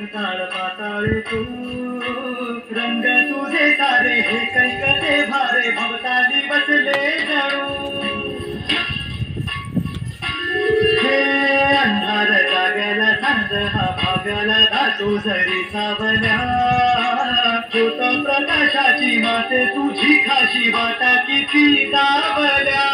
ताळ पाताळे तू रंग तुझे सारे हे कैकते भारे भवताली बसले जणू हे अंधार जागला सांज हा भागला धातू जरी सावल्या ज्योत प्रकाशाची माते तुझी खाशी वाटा किती दाबल्या